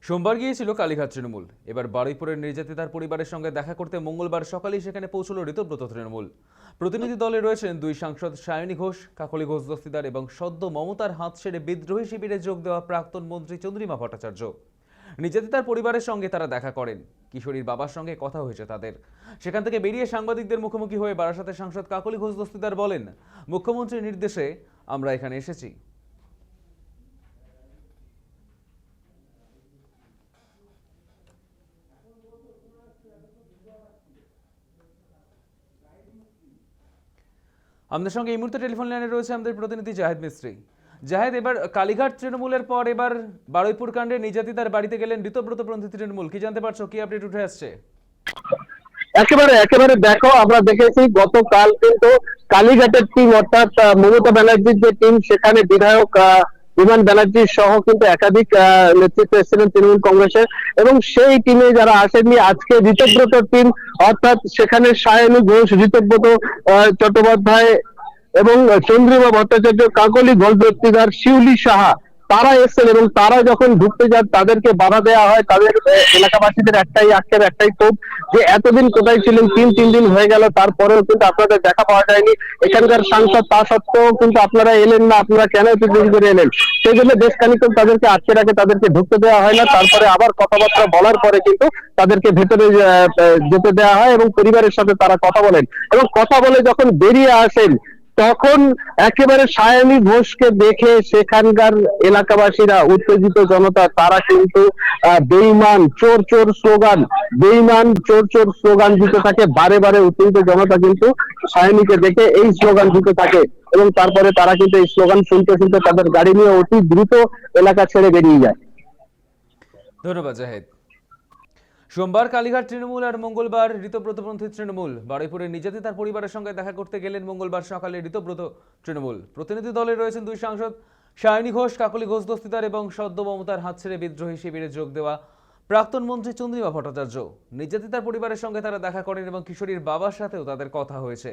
সোমবার গিয়েছিল কালীঘাট তৃণমূল। এবার বারুইপুরের নির্যাতিতার পরিবারের সঙ্গে দেখা করতে মঙ্গলবার সকালেই সেখানে পৌঁছল ঋতব্রত তৃণমূল প্রতিনিধি দলে রয়েছেন দুই সাংসদ সায়নী ঘোষ, কাকলি ঘোষ দস্তিদার এবং সদ্য মমতার হাত ছেড়ে বিদ্রোহী শিবিরে যোগ দেওয়া প্রাক্তন মন্ত্রী চন্দ্রিমা ভট্টাচার্য। নির্যাতিতার পরিবারের সঙ্গে তারা দেখা করেন, কিশোরীর বাবার সঙ্গে কথা হয়েছে তাদের। সেখান থেকে বেরিয়ে সাংবাদিকদের মুখোমুখি হয়ে বারাসাতের সাংসদ কাকলি ঘোষ দস্তিদার বলেন, মুখ্যমন্ত্রীর নির্দেশে আমরা এখানে এসেছি। আমাদের সঙ্গে এই মুহূর্তে টেলিফোন লাইনে রয়েছে আমাদের প্রতিনিধি জাহেদ মিস্ত্রি। জাহেদ, এবার কালীঘাট তৃণমূলের পর এবার বারুইপুর কাণ্ডে নির্যাতিতার বাড়িতে গেলেন ঋতব্রতপন্থী তৃণমূল, কি জানতে পারছো, কি আপডেট উঠে আসছে? একেবারে একেবারে দেখো, আমরা দেখেছি গতকাল কিন্তু কালীঘাটের টিম অর্থাৎ মমতা ব্যানার্জির যে টিম, সেখানে বিধায়ক বিমান ব্যানার্জি সহ কিন্তু একাধিক নেতৃত্ব এসেছিলেন তৃণমূল কংগ্রেসের, এবং সেই টিমে যারা আসেননি আজকে ঋতব্রত টিম অর্থাৎ সেখানে সায়নী ঘোষ, ঋতব্রত চট্টোপাধ্যায় এবং চন্দ্রিমা ভট্টাচার্য, কাকলি ঘোষ দস্তিদার, শিউলি সাহা, তারা এসেছেন। এবং তারা যখন ঢুকতে যান তাদেরকে বাধা দেওয়া হয়। তাদের এলাকাবাসীদের একটাই আক্ষেপ, একটাই ক্ষোভ যে এতদিন কোথায় ছিলেন, তিন দিন হয়ে গেল, তারপরেও কিন্তু আপনাদের দেখা পাওয়া যায়নি। এখানকার সাংসদ তা সত্ত্বেও কিন্তু আপনারা এলেন না, আপনারা কেন এত দেরি করে এলেন? সেই জন্য বেশ খানিকক্ষণ তাদেরকে আটকে রাখে, তাদেরকে ঢুকতে দেওয়া হয় না। তারপরে আবার কথাবার্তা বলার পরে কিন্তু তাদেরকে ভেতরে যেতে দেওয়া হয় এবং পরিবারের সাথে তারা কথা বলেন, এবং কথা বলে যখন বেরিয়ে আসেন তখন একেবারে সায়নী ঘোষকে দেখে সেখানকার এলাকাবাসীরা, উত্তেজিত জনতা, তারা কিন্তু বেঈমান চোর চোর স্লোগান, বেঈমান চোর চোর স্লোগান দিতে থাকে। বারে বারে উত্তেজিত জনতা কিন্তু সায়নীকে দেখে এই স্লোগান দিতে থাকে, এবং তারপরে তারা কিন্তু এই স্লোগান শুনতে শুনতে তাদের গাড়ি নিয়ে অতি দ্রুত এলাকা ছেড়ে বেরিয়ে যায়। ধন্যবাদ জাহেদ। সোমবার কালীঘাট তৃণমূল আর মঙ্গলবার ঋতব্রতপন্থী তৃণমূল বারুইপুরের নির্যাতিতার পরিবারের সঙ্গে দেখা করতে গেলেন মঙ্গলবার সকালে ঋতব্রত তৃণমূল প্রতিনিধি দলে রয়েছেন দুই সাংসদ সায়নী ঘোষ, কাকলি ঘোষ দস্তিদার এবং সদ্য মমতার হাত ছেড়ে বিদ্রোহী শিবিরে যোগ দেওয়া প্রাক্তন মন্ত্রী চন্দ্রিমা ভট্টাচার্য। নির্যাতিতার পরিবারের সঙ্গে তারা দেখা করেন এবং কিশোরীর বাবার সাথেও তাদের কথা হয়েছে।